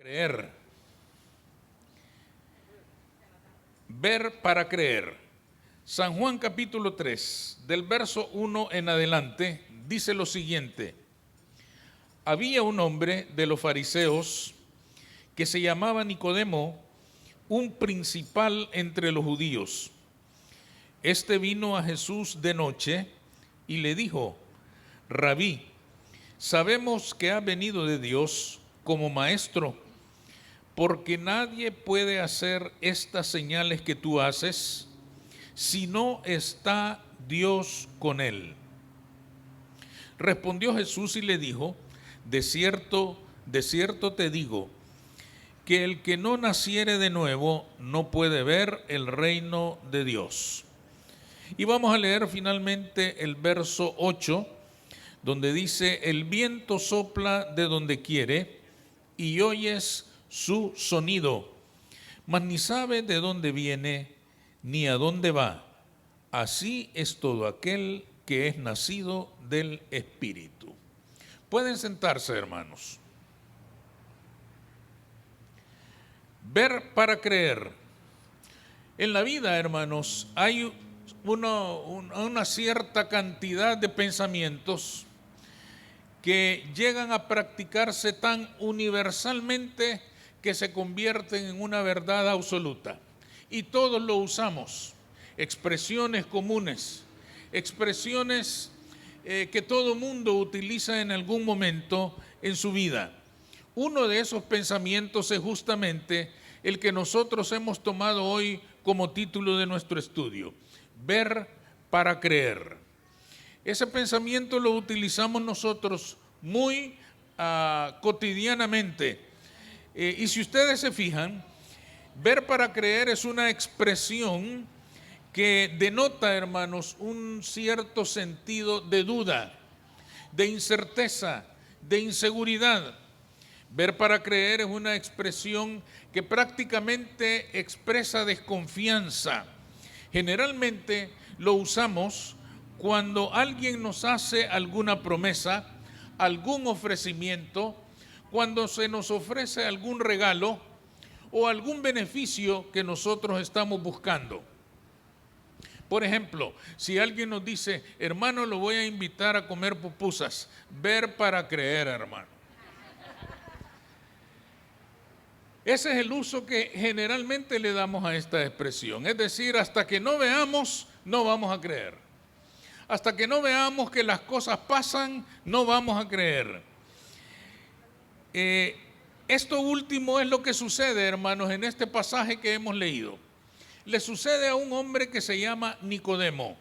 Creer. Ver para creer. San Juan capítulo 3, del verso 1 en adelante, dice lo siguiente. Había un hombre de los fariseos que se llamaba Nicodemo, un principal entre los judíos. Este vino a Jesús de noche y le dijo: Rabí, sabemos que has venido de Dios como maestro, porque nadie puede hacer estas señales que tú haces si no está Dios con él. Respondió Jesús y le dijo: de cierto te digo, que el que no naciere de nuevo no puede ver el reino de Dios. Y vamos a leer finalmente el verso 8, donde dice: el viento sopla de donde quiere y oyes su sonido, mas ni sabe de dónde viene ni a dónde va. Así es todo aquel que es nacido del Espíritu. Pueden sentarse, hermanos. Ver para creer. En la vida, hermanos, hay una cierta cantidad de pensamientos que llegan a practicarse tan universalmente que se convierten en una verdad absoluta. Y todos lo usamos. Expresiones comunes, expresiones que todo mundo utiliza en algún momento en su vida. Uno de esos pensamientos es justamente el que nosotros hemos tomado hoy como título de nuestro estudio: ver para creer. Ese pensamiento lo utilizamos nosotros muy cotidianamente. Y si ustedes se fijan, ver para creer es una expresión que denota, hermanos, un cierto sentido de duda, de incerteza, de inseguridad. Ver para creer es una expresión que prácticamente expresa desconfianza. Generalmente lo usamos cuando alguien nos hace alguna promesa, algún ofrecimiento, cuando se nos ofrece algún regalo o algún beneficio que nosotros estamos buscando. Por ejemplo, si alguien nos dice: hermano, lo voy a invitar a comer pupusas, ver para creer, hermano. Ese es el uso que generalmente le damos a esta expresión. Es decir, hasta que no veamos, no vamos a creer. Hasta que no veamos que las cosas pasan, no vamos a creer. Esto último es lo que sucede, hermanos, en este pasaje que hemos leído. Le sucede a un hombre que se llama Nicodemo.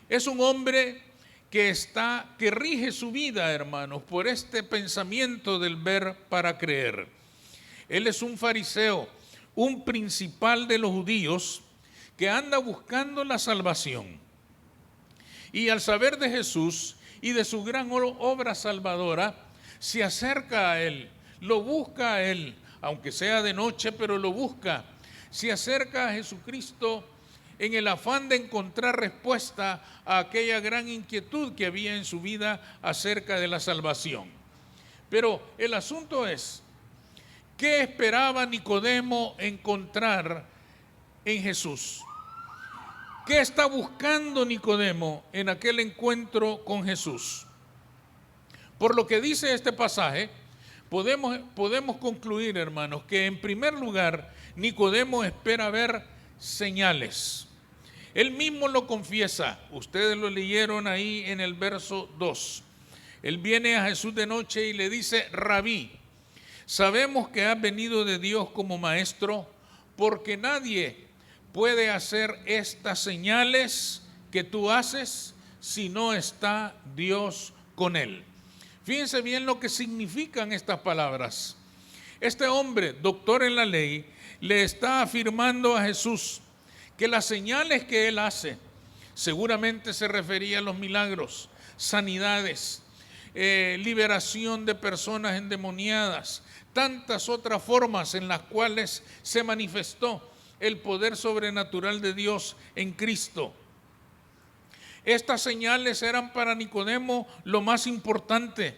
Es un hombre que rige su vida, hermanos, por este pensamiento del ver para creer. Él es un fariseo, un principal de los judíos que anda buscando la salvación. Y al saber de Jesús y de su gran obra salvadora, se acerca a él, lo busca a él, aunque sea de noche, pero lo busca. Se acerca a Jesucristo en el afán de encontrar respuesta a aquella gran inquietud que había en su vida acerca de la salvación. Pero el asunto es: ¿qué esperaba Nicodemo encontrar en Jesús? ¿Qué está buscando Nicodemo en aquel encuentro con Jesús? Por lo que dice este pasaje, podemos concluir, hermanos, que en primer lugar Nicodemo espera ver señales. Él mismo lo confiesa. Ustedes lo leyeron ahí en el verso 2. Él viene a Jesús de noche y le dice: Rabí, sabemos que has venido de Dios como maestro, porque nadie puede hacer estas señales que tú haces si no está Dios con él. Fíjense bien lo que significan estas palabras. Este hombre, doctor en la ley, le está afirmando a Jesús que las señales que él hace, seguramente se refería a los milagros, sanidades, liberación de personas endemoniadas, tantas otras formas en las cuales se manifestó el poder sobrenatural de Dios en Cristo. Estas señales eran para Nicodemo lo más importante.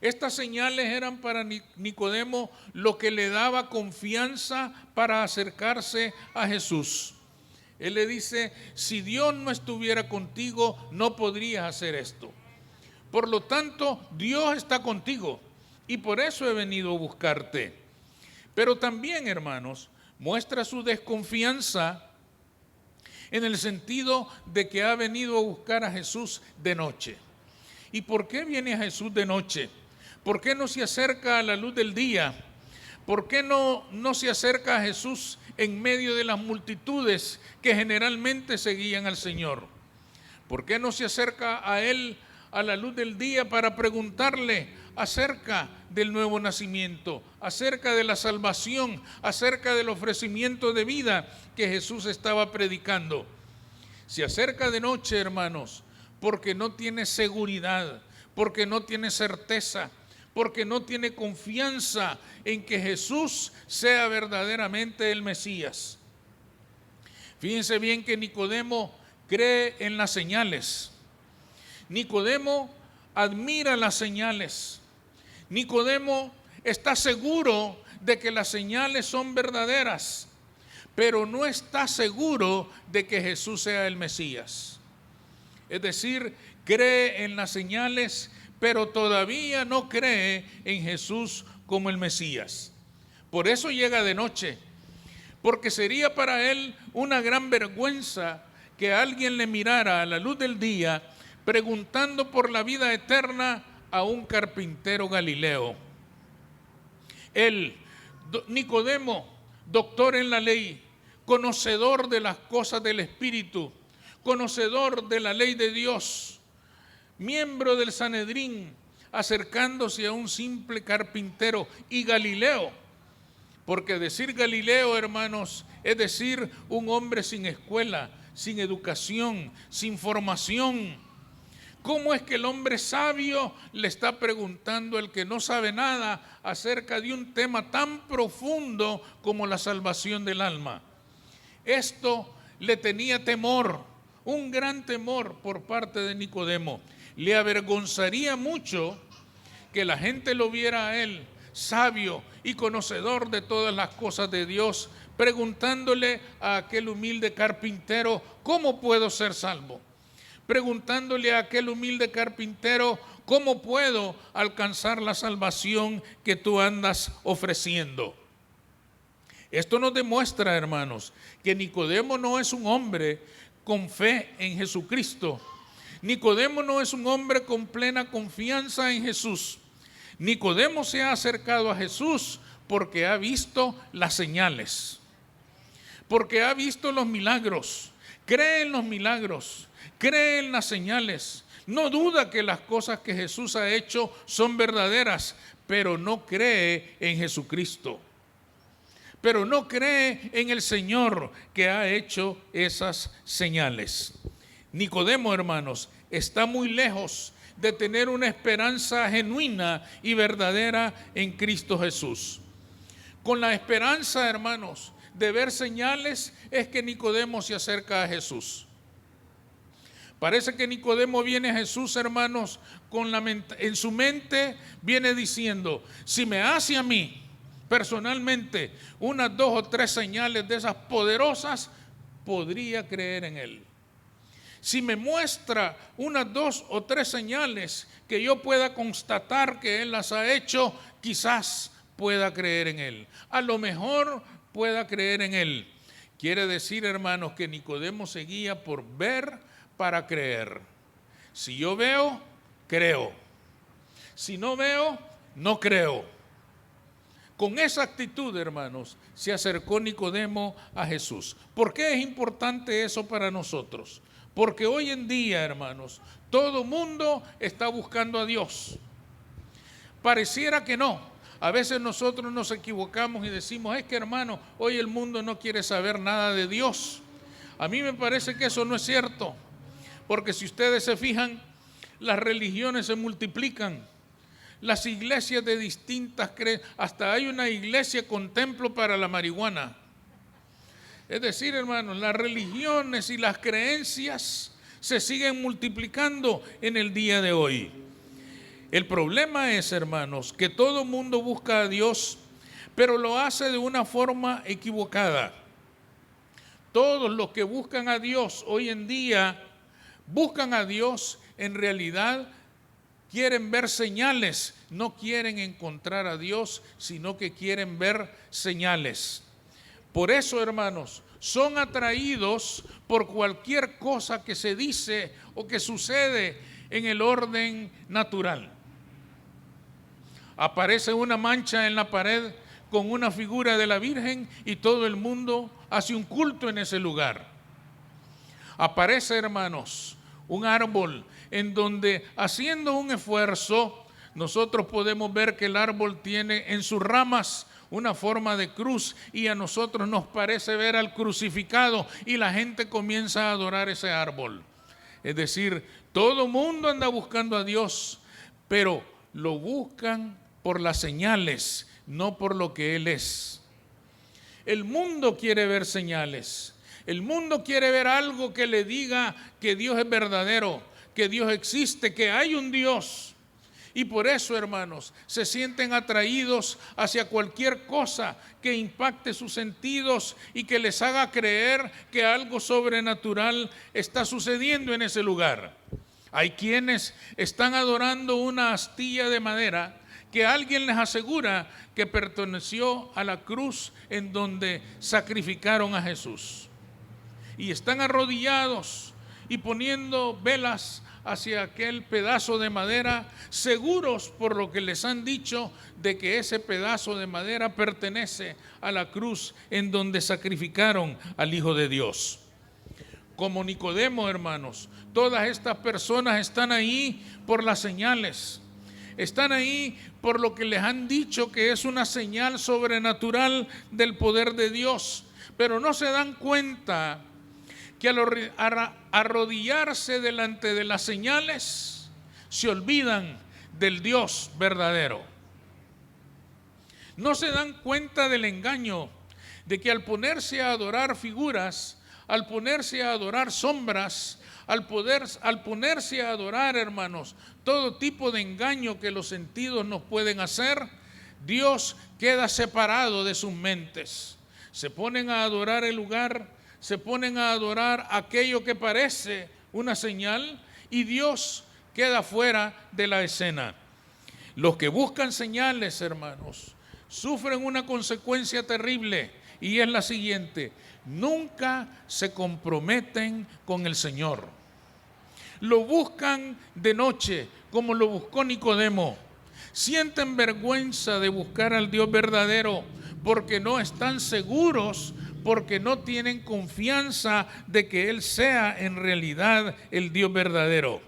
Estas señales eran para Nicodemo lo que le daba confianza para acercarse a Jesús. Él le dice, si Dios no estuviera contigo, no podrías hacer esto. Por lo tanto, Dios está contigo y por eso he venido a buscarte. Pero también, hermanos, muestra su desconfianza en el sentido de que ha venido a buscar a Jesús de noche. ¿Y por qué viene a Jesús de noche? ¿Por qué no se acerca a la luz del día? ¿Por qué no se acerca a Jesús en medio de las multitudes que generalmente seguían al Señor? ¿Por qué no se acerca a Él a la luz del día para preguntarle acerca del nuevo nacimiento, acerca de la salvación, acerca del ofrecimiento de vida que Jesús estaba predicando? Se acerca de noche, hermanos, porque no tiene seguridad, porque no tiene certeza, porque no tiene confianza en que Jesús sea verdaderamente el Mesías. Fíjense bien que Nicodemo cree en las señales. Nicodemo admira las señales. Nicodemo está seguro de que las señales son verdaderas, pero no está seguro de que Jesús sea el Mesías. Es decir, cree en las señales, pero todavía no cree en Jesús como el Mesías. Por eso llega de noche, porque sería para él una gran vergüenza que alguien le mirara a la luz del día preguntando por la vida eterna a un carpintero galileo. Él, Nicodemo, doctor en la ley, conocedor de las cosas del Espíritu, conocedor de la ley de Dios, miembro del Sanedrín, acercándose a un simple carpintero y Galileo, porque decir Galileo, hermanos, es decir un hombre sin escuela, sin educación, sin formación. ¿Cómo es que el hombre sabio le está preguntando al que no sabe nada acerca de un tema tan profundo como la salvación del alma? Esto le tenía temor, un gran temor por parte de Nicodemo. Le avergonzaría mucho que la gente lo viera a él, sabio y conocedor de todas las cosas de Dios, preguntándole a aquel humilde carpintero, ¿cómo puedo ser salvo? Preguntándole a aquel humilde carpintero, ¿cómo puedo alcanzar la salvación que tú andas ofreciendo? Esto nos demuestra, hermanos, que Nicodemo no es un hombre con fe en Jesucristo. Nicodemo no es un hombre con plena confianza en Jesús. Nicodemo se ha acercado a Jesús porque ha visto las señales, porque ha visto los milagros, cree en los milagros, cree en las señales, no duda que las cosas que Jesús ha hecho son verdaderas, pero no cree en Jesucristo, pero no cree en el Señor que ha hecho esas señales. Nicodemo, hermanos, está muy lejos de tener una esperanza genuina y verdadera en Cristo Jesús. Con la esperanza, hermanos, de ver señales es que Nicodemo se acerca a Jesús. Parece que Nicodemo viene a Jesús, hermanos, en su mente viene diciendo, si me hace a mí personalmente unas 2 o 3 señales de esas poderosas, podría creer en él. Si me muestra unas 2 o 3 señales que yo pueda constatar que él las ha hecho, quizás pueda creer en él. A lo mejor pueda creer en él. Quiere decir, hermanos, que Nicodemo seguía por ver para creer. Si yo veo, creo. Si no veo, no creo. Con esa actitud, hermanos, se acercó Nicodemo a Jesús. ¿Por qué es importante eso para nosotros? Porque hoy en día, hermanos, todo mundo está buscando a Dios. Pareciera que no. A veces nosotros nos equivocamos y decimos, es que, hermano, hoy el mundo no quiere saber nada de Dios. A mí me parece que eso no es cierto. Porque si ustedes se fijan, las religiones se multiplican. Las iglesias de distintas hasta hay una iglesia con templo para la marihuana. Es decir, hermanos, las religiones y las creencias se siguen multiplicando en el día de hoy. El problema es, hermanos, que todo mundo busca a Dios, pero lo hace de una forma equivocada. Todos los que buscan a Dios hoy en día, buscan a Dios, en realidad quieren ver señales, no quieren encontrar a Dios, sino que quieren ver señales. Por eso, hermanos, son atraídos por cualquier cosa que se dice o que sucede en el orden natural. Aparece una mancha en la pared con una figura de la Virgen y todo el mundo hace un culto en ese lugar. Aparece, hermanos, un árbol en donde, haciendo un esfuerzo, nosotros podemos ver que el árbol tiene en sus ramas una forma de cruz y a nosotros nos parece ver al crucificado y la gente comienza a adorar ese árbol. Es decir, todo mundo anda buscando a Dios, pero lo buscan por las señales, no por lo que Él es. El mundo quiere ver señales. El mundo quiere ver algo que le diga que Dios es verdadero, que Dios existe, que hay un Dios. Y por eso, hermanos, se sienten atraídos hacia cualquier cosa que impacte sus sentidos y que les haga creer que algo sobrenatural está sucediendo en ese lugar. Hay quienes están adorando una astilla de madera que alguien les asegura que perteneció a la cruz en donde sacrificaron a Jesús. Y están arrodillados y poniendo velas hacia aquel pedazo de madera, seguros por lo que les han dicho de que ese pedazo de madera pertenece a la cruz en donde sacrificaron al Hijo de Dios. Como Nicodemo, hermanos, todas estas personas están ahí por las señales. Están ahí por lo que les han dicho que es una señal sobrenatural del poder de Dios, pero no se dan cuenta que al arrodillarse delante de las señales, se olvidan del Dios verdadero. No se dan cuenta del engaño, de que al ponerse a adorar figuras, al ponerse a adorar sombras, al ponerse a adorar, hermanos, todo tipo de engaño que los sentidos nos pueden hacer, Dios queda separado de sus mentes. Se ponen a adorar el lugar, se ponen a adorar aquello que parece una señal y Dios queda fuera de la escena. Los que buscan señales, hermanos, sufren una consecuencia terrible y es la siguiente: nunca se comprometen con el Señor. Lo buscan de noche, como lo buscó Nicodemo. Sienten vergüenza de buscar al Dios verdadero porque no están seguros, porque no tienen confianza de que Él sea en realidad el Dios verdadero.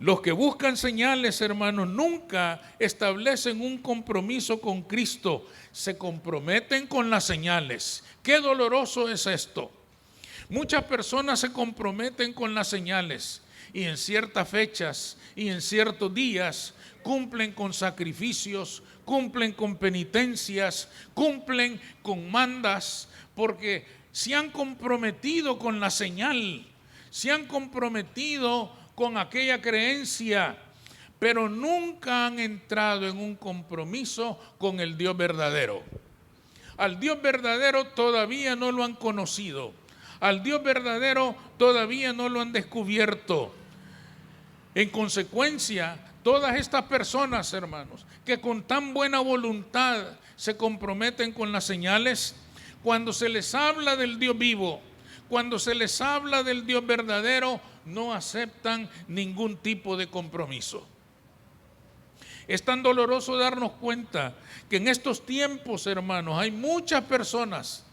Los que buscan señales, hermanos, nunca establecen un compromiso con Cristo. Se comprometen con las señales. Qué doloroso es esto. Muchas personas se comprometen con las señales y en ciertas fechas y en ciertos días cumplen con sacrificios, cumplen con penitencias, cumplen con mandas, porque se han comprometido con la señal, se han comprometido con aquella creencia, pero nunca han entrado en un compromiso con el Dios verdadero. Al Dios verdadero todavía no lo han conocido, al Dios verdadero todavía no lo han descubierto. En consecuencia, todas estas personas, hermanos, que con tan buena voluntad se comprometen con las señales, cuando se les habla del Dios vivo, cuando se les habla del Dios verdadero, no aceptan ningún tipo de compromiso. Es tan doloroso darnos cuenta que en estos tiempos, hermanos, hay muchas personas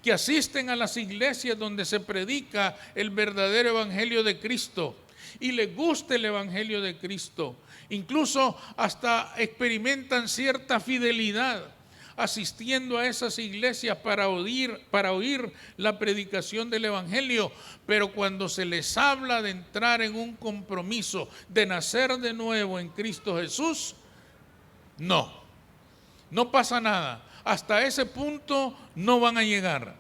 que asisten a las iglesias donde se predica el verdadero evangelio de Cristo y les gusta el evangelio de Cristo. Incluso hasta experimentan cierta fidelidad asistiendo a esas iglesias para oír la predicación del evangelio, pero cuando se les habla de entrar en un compromiso, de nacer de nuevo en Cristo Jesús, no pasa nada. Hasta ese punto no van a llegar.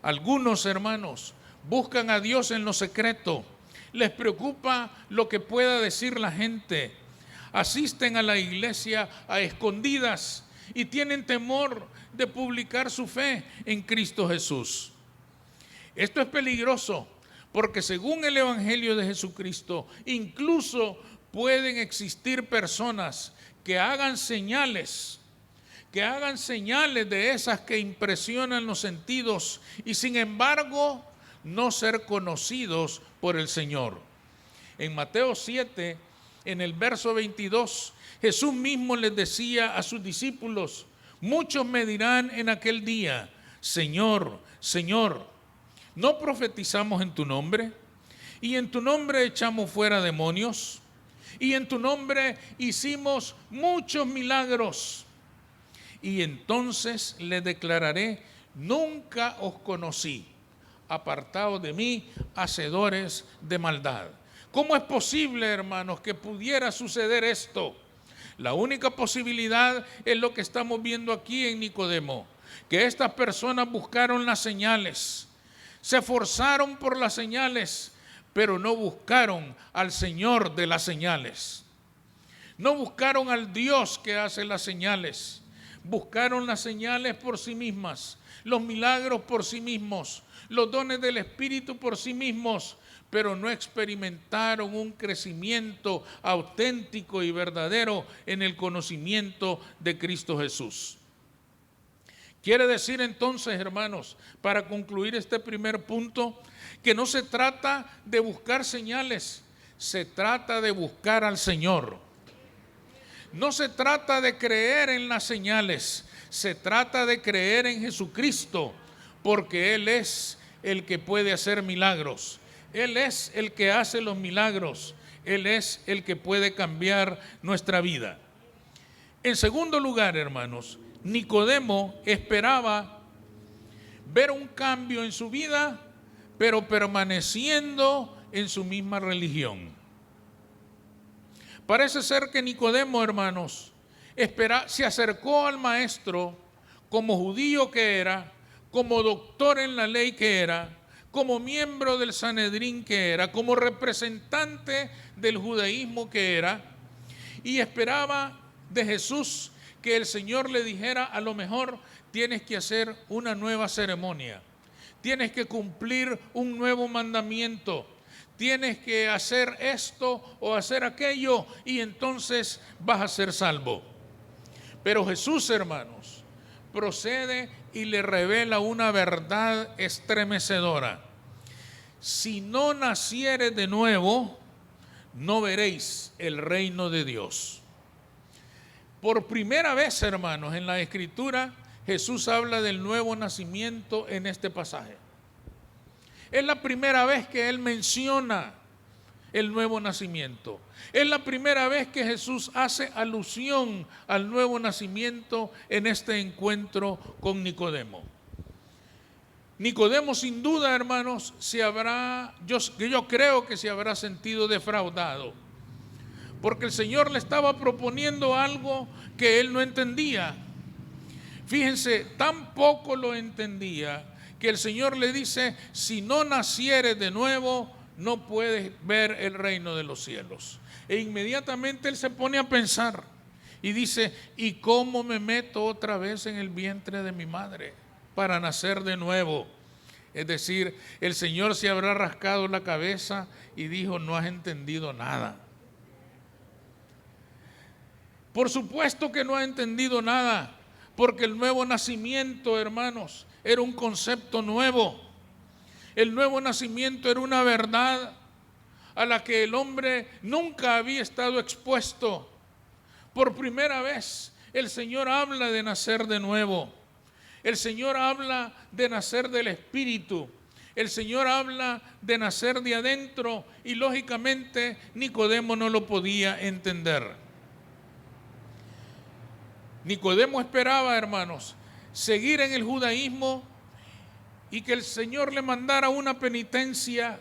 Algunos, hermanos, buscan a Dios en lo secreto, Les preocupa lo que pueda decir la gente. Asisten a la iglesia a escondidas y tienen temor de publicar su fe en Cristo Jesús. Esto es peligroso porque según el Evangelio de Jesucristo, incluso pueden existir personas que hagan señales de esas que impresionan los sentidos y sin embargo no ser conocidos por el Señor. En Mateo 7, en el verso 22, Jesús mismo les decía a sus discípulos: muchos me dirán en aquel día, Señor, Señor, ¿no profetizamos en tu nombre? ¿Y en tu nombre echamos fuera demonios? ¿Y en tu nombre hicimos muchos milagros? Y entonces les declararé: nunca os conocí, apartados de mí, hacedores de maldad. ¿Cómo es posible, hermanos, que pudiera suceder esto? La única posibilidad es lo que estamos viendo aquí en Nicodemo, que estas personas buscaron las señales, se esforzaron por las señales, pero no buscaron al Señor de las señales. No buscaron al Dios que hace las señales. Buscaron las señales por sí mismas, los milagros por sí mismos, los dones del Espíritu por sí mismos, pero no experimentaron un crecimiento auténtico y verdadero en el conocimiento de Cristo Jesús. Quiere decir entonces, hermanos, para concluir este primer punto, que no se trata de buscar señales, se trata de buscar al Señor. No se trata de creer en las señales, se trata de creer en Jesucristo, porque Él es el que puede hacer milagros. Él es el que hace los milagros. Él es el que puede cambiar nuestra vida. En segundo lugar, hermanos, Nicodemo esperaba ver un cambio en su vida, pero permaneciendo en su misma religión. Parece ser que Nicodemo, hermanos, se acercó al maestro como judío que era, como doctor en la ley que era, como miembro del Sanedrín que era, como representante del judaísmo que era, y esperaba de Jesús que el Señor le dijera: a lo mejor tienes que hacer una nueva ceremonia, tienes que cumplir un nuevo mandamiento, tienes que hacer esto o hacer aquello y entonces vas a ser salvo. Pero Jesús, hermanos, procede y le revela una verdad estremecedora: si no nacieres de nuevo, no veréis el reino de Dios. Por primera vez, hermanos, en la Escritura, Jesús habla del nuevo nacimiento en este pasaje. Es la primera vez que Él menciona el nuevo nacimiento. Es la primera vez que Jesús hace alusión al nuevo nacimiento en este encuentro con Nicodemo. Nicodemo, sin duda, hermanos, yo creo que se habrá sentido defraudado, porque el Señor le estaba proponiendo algo que él no entendía. Fíjense, tan poco lo entendía que el Señor le dice: si no nacieres de nuevo, no puedes ver el reino de los cielos. E inmediatamente él se pone a pensar y dice: ¿y cómo me meto otra vez en el vientre de mi madre para nacer de nuevo? Es decir, el Señor se habrá rascado la cabeza y dijo: no has entendido nada. Por supuesto que no ha entendido nada, porque el nuevo nacimiento, hermanos, era un concepto nuevo. El nuevo nacimiento era una verdad a la que el hombre nunca había estado expuesto. Por primera vez, el Señor habla de nacer de nuevo. El Señor habla de nacer del Espíritu. El Señor habla de nacer de adentro y lógicamente Nicodemo no lo podía entender. Nicodemo esperaba, hermanos, seguir en el judaísmo y que el Señor le mandara una penitencia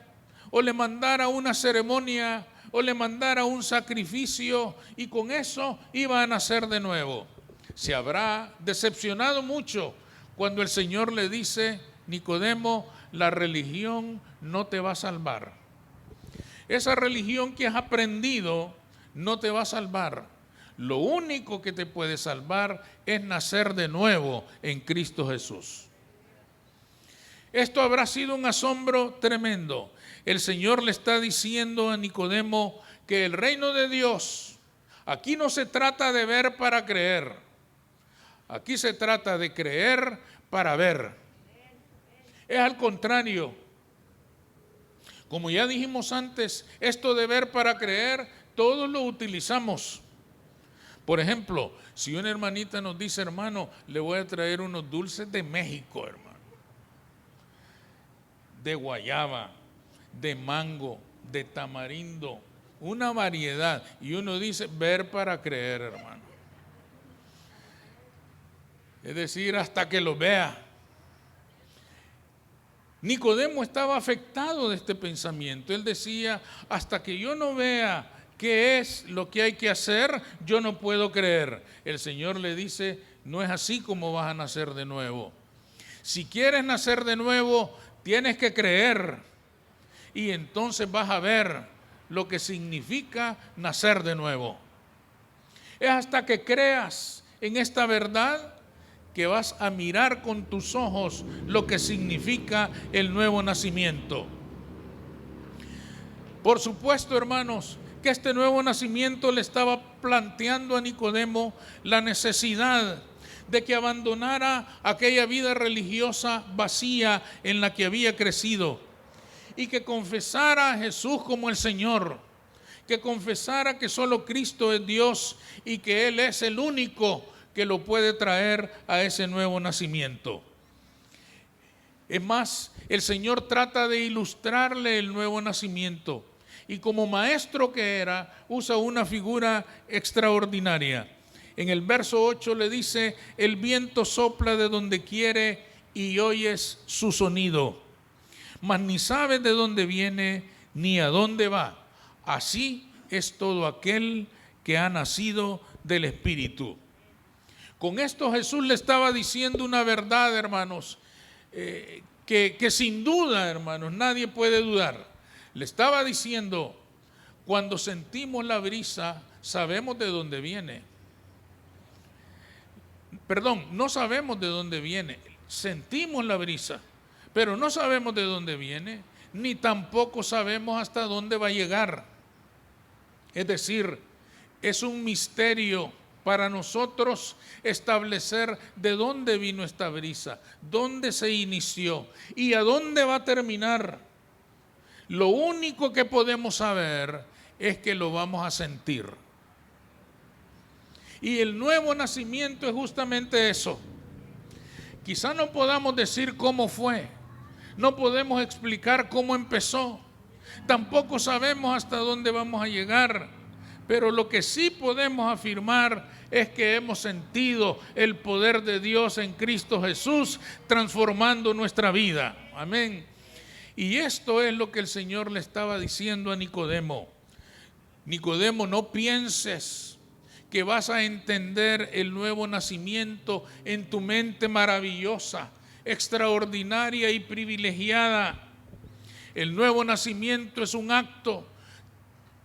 o le mandara una ceremonia o le mandara un sacrificio y con eso iba a nacer de nuevo. Se habrá decepcionado mucho cuando el Señor le dice: Nicodemo, la religión no te va a salvar. Esa religión que has aprendido no te va a salvar. Lo único que te puede salvar es nacer de nuevo en Cristo Jesús. Esto habrá sido un asombro tremendo. El Señor le está diciendo a Nicodemo que el reino de Dios, aquí no se trata de ver para creer. Aquí se trata de creer para ver. Es al contrario. Como ya dijimos antes, esto de ver para creer, todos lo utilizamos. Por ejemplo, si una hermanita nos dice, hermano, le voy a traer unos dulces de México, hermano, de guayaba, de mango, de tamarindo, una variedad. Y uno dice, ver para creer, hermano. Es decir, hasta que lo vea. Nicodemo estaba afectado de este pensamiento. Él decía, hasta que yo no vea qué es lo que hay que hacer, yo no puedo creer. El Señor le dice, no es así como vas a nacer de nuevo. Si quieres nacer de nuevo, tienes que creer. Y entonces vas a ver lo que significa nacer de nuevo. Es hasta que creas en esta verdad que vas a mirar con tus ojos lo que significa el nuevo nacimiento. Por supuesto, hermanos, que este nuevo nacimiento le estaba planteando a Nicodemo la necesidad de que abandonara aquella vida religiosa vacía en la que había crecido y que confesara a Jesús como el Señor, que confesara que solo Cristo es Dios y que Él es el único que lo puede traer a ese nuevo nacimiento. Es más, el Señor trata de ilustrarle el nuevo nacimiento y como maestro que era, usa una figura extraordinaria. En el verso 8 le dice, el viento sopla de donde quiere y oyes su sonido, mas ni sabes de dónde viene ni a dónde va. Así es todo aquel que ha nacido del Espíritu. Con esto Jesús le estaba diciendo una verdad, hermanos, que sin duda, hermanos, nadie puede dudar. Le estaba diciendo, cuando sentimos la brisa, sabemos de dónde viene. Perdón, no sabemos de dónde viene. Sentimos la brisa, pero no sabemos de dónde viene, ni tampoco sabemos hasta dónde va a llegar. Es decir, es un misterio para nosotros establecer de dónde vino esta brisa, dónde se inició y a dónde va a terminar. Lo único que podemos saber es que lo vamos a sentir. Y el nuevo nacimiento es justamente eso. Quizá no podamos decir cómo fue, no podemos explicar cómo empezó, tampoco sabemos hasta dónde vamos a llegar, pero lo que sí podemos afirmar es que hemos sentido el poder de Dios en Cristo Jesús transformando nuestra vida. Amén. Y esto es lo que el Señor le estaba diciendo a Nicodemo. Nicodemo, no pienses que vas a entender el nuevo nacimiento en tu mente maravillosa, extraordinaria y privilegiada. El nuevo nacimiento es un acto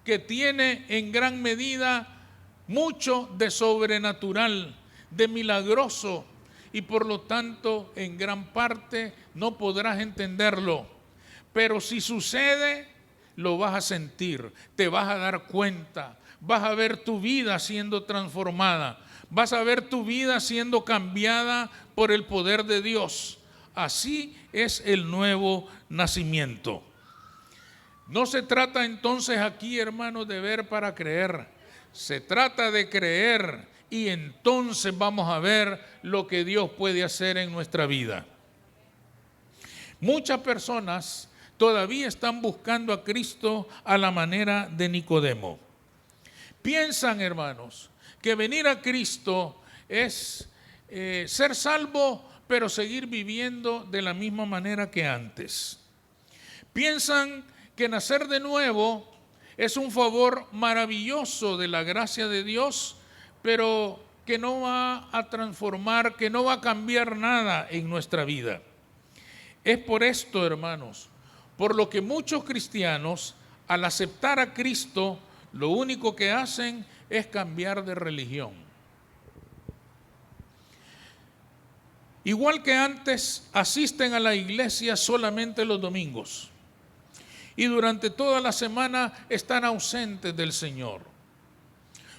que tiene en gran medida mucho de sobrenatural, de milagroso, y por lo tanto en gran parte no podrás entenderlo. Pero si sucede, lo vas a sentir, te vas a dar cuenta, vas a ver tu vida siendo transformada, vas a ver tu vida siendo cambiada por el poder de Dios. Así es el nuevo nacimiento. No se trata entonces aquí, hermanos, de ver para creer. Se trata de creer y entonces vamos a ver lo que Dios puede hacer en nuestra vida. Muchas personas todavía están buscando a Cristo a la manera de Nicodemo. Piensan, hermanos, que venir a Cristo es ser salvo, pero seguir viviendo de la misma manera que antes. Piensan que nacer de nuevo es un favor maravilloso de la gracia de Dios, pero que no va a transformar, que no va a cambiar nada en nuestra vida. Es por esto, hermanos, por lo que muchos cristianos al aceptar a Cristo, lo único que hacen es cambiar de religión. Igual que antes, asisten a la iglesia solamente los domingos y durante toda la semana están ausentes del Señor.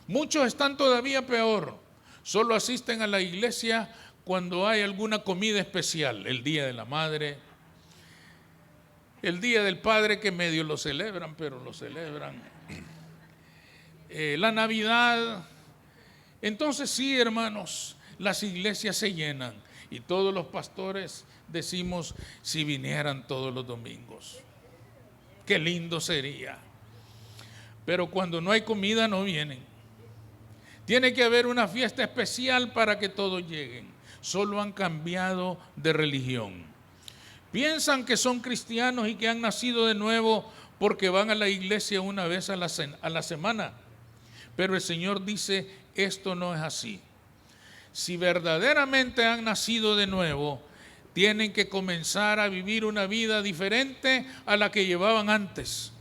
Muchos están todavía peor, solo asisten a la iglesia cuando hay alguna comida especial, el Día de la Madre, el Día del Padre, que medio lo celebran, pero lo celebran, la Navidad. Entonces sí, hermanos, las iglesias se llenan y todos los pastores decimos, si vinieran todos los domingos, qué lindo sería. Pero cuando no hay comida no vienen. Tiene que haber una fiesta especial para que todos lleguen. Solo han cambiado de religión. Piensan que son cristianos y que han nacido de nuevo porque van a la iglesia una vez a la semana. Pero el Señor dice, esto no es así. Si verdaderamente han nacido de nuevo, tienen que comenzar a vivir una vida diferente a la que llevaban antes.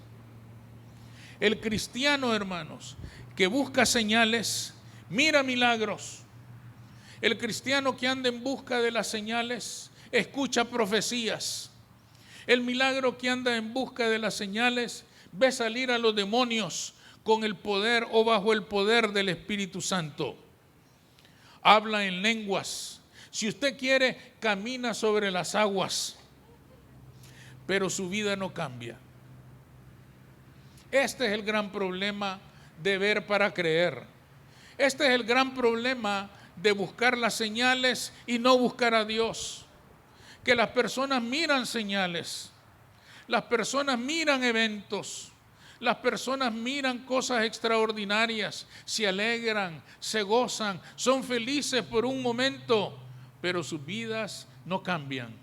El cristiano, hermanos, que busca señales, mira milagros. El cristiano que anda en busca de las señales, escucha profecías. El milagro que anda en busca de las señales, ve salir a los demonios con el poder o bajo el poder del Espíritu Santo. Habla en lenguas. Si usted quiere, camina sobre las aguas, pero su vida no cambia. Este es el gran problema de ver para creer. Este es el gran problema de buscar las señales y no buscar a Dios. Que las personas miran señales, las personas miran eventos, las personas miran cosas extraordinarias, se alegran, se gozan, son felices por un momento, pero sus vidas no cambian,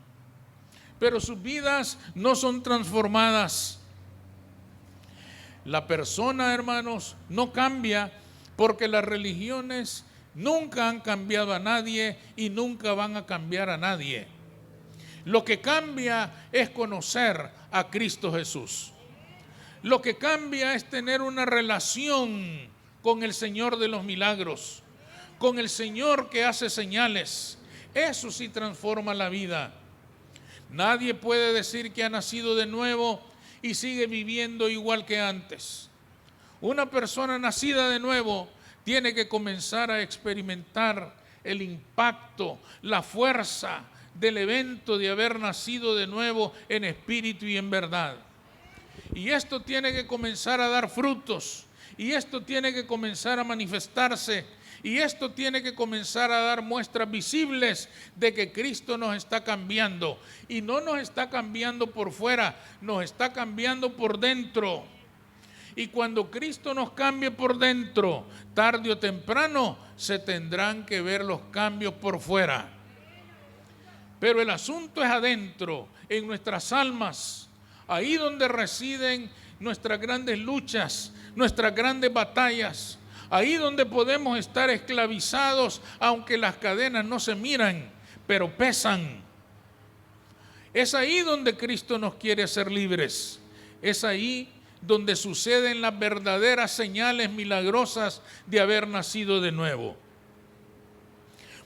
pero sus vidas no son transformadas. La persona, hermanos, no cambia porque las religiones nunca han cambiado a nadie y nunca van a cambiar a nadie. Lo que cambia es conocer a Cristo Jesús. Lo que cambia es tener una relación con el Señor de los milagros, con el Señor que hace señales. Eso sí transforma la vida. Nadie puede decir que ha nacido de nuevo y sigue viviendo igual que antes. Una persona nacida de nuevo tiene que comenzar a experimentar el impacto, la fuerza del evento de haber nacido de nuevo en espíritu y en verdad. Y esto tiene que comenzar a dar frutos, y esto tiene que comenzar a manifestarse, y esto tiene que comenzar a dar muestras visibles de que Cristo nos está cambiando. Y no nos está cambiando por fuera, nos está cambiando por dentro. Y cuando Cristo nos cambie por dentro, tarde o temprano, se tendrán que ver los cambios por fuera. Pero el asunto es adentro, en nuestras almas, ahí donde residen nuestras grandes luchas, nuestras grandes batallas, ahí donde podemos estar esclavizados, aunque las cadenas no se miran, pero pesan. Es ahí donde Cristo nos quiere hacer libres. Es ahí donde suceden las verdaderas señales milagrosas de haber nacido de nuevo.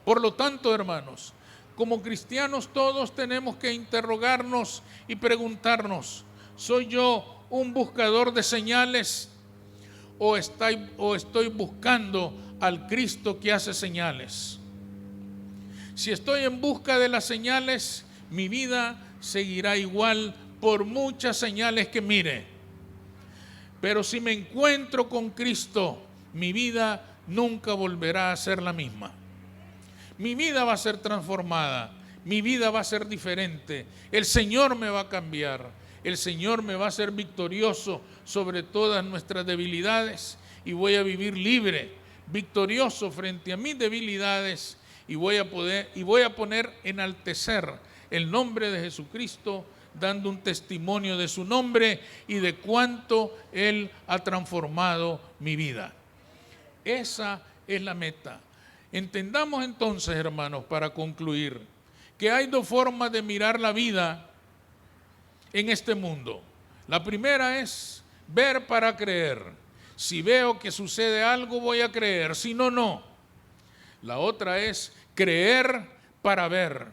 Por lo tanto, hermanos, como cristianos todos tenemos que interrogarnos y preguntarnos, ¿soy yo un buscador de señales o estoy buscando al Cristo que hace señales? Si estoy en busca de las señales, mi vida seguirá igual por muchas señales que mire. Pero si me encuentro con Cristo, mi vida nunca volverá a ser la misma. Mi vida va a ser transformada, mi vida va a ser diferente. El Señor me va a cambiar, el Señor me va a hacer victorioso sobre todas nuestras debilidades y voy a vivir libre, victorioso frente a mis debilidades y voy a poner enaltecer el nombre de Jesucristo, dando un testimonio de su nombre y de cuánto Él ha transformado mi vida. Esa es la meta. Entendamos entonces, hermanos, para concluir, que hay dos formas de mirar la vida en este mundo. La primera es ver para creer. Si veo que sucede algo, voy a creer, si no, no. La otra es creer para ver.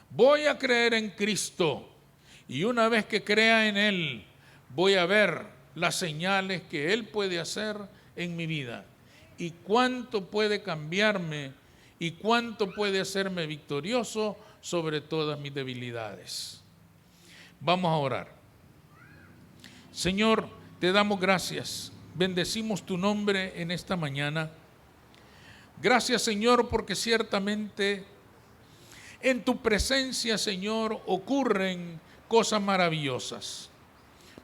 Voy a creer en Cristo y una vez que crea en Él, voy a ver las señales que Él puede hacer en mi vida y cuánto puede cambiarme y cuánto puede hacerme victorioso sobre todas mis debilidades. Vamos a orar. Señor, te damos gracias. Bendecimos tu nombre en esta mañana. Gracias, Señor, porque ciertamente en tu presencia, Señor, ocurren cosas maravillosas,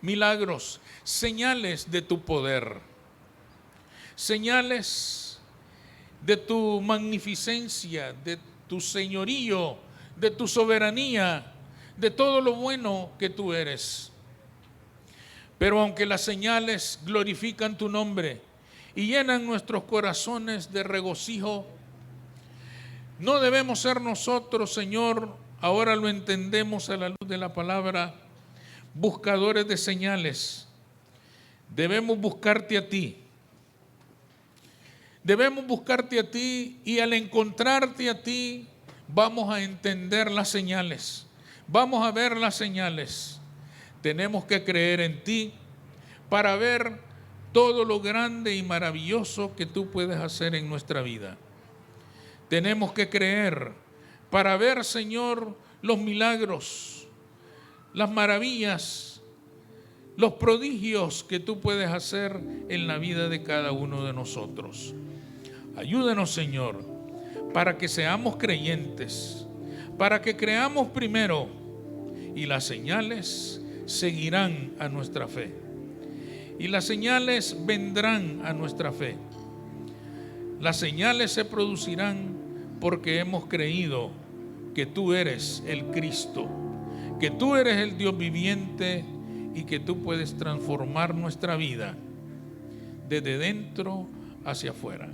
milagros, señales de tu poder, señales de tu magnificencia, de tu señorío, de tu soberanía, de todo lo bueno que tú eres. Pero aunque las señales glorifican tu nombre y llenan nuestros corazones de regocijo, no debemos ser nosotros, Señor, ahora lo entendemos a la luz de la palabra, buscadores de señales. Debemos buscarte a ti. Debemos buscarte a ti y al encontrarte a ti vamos a entender las señales. Vamos a ver las señales. Tenemos que creer en ti para ver todo lo grande y maravilloso que tú puedes hacer en nuestra vida. Tenemos que creer para ver, Señor, los milagros, las maravillas, los prodigios que tú puedes hacer en la vida de cada uno de nosotros. Ayúdanos, Señor, para que seamos creyentes, para que creamos primero y las señales seguirán a nuestra fe. Y las señales vendrán a nuestra fe. Las señales se producirán porque hemos creído que tú eres el Cristo, que tú eres el Dios viviente y que tú puedes transformar nuestra vida desde dentro hacia afuera.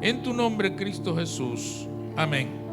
En tu nombre, Cristo Jesús. Amén.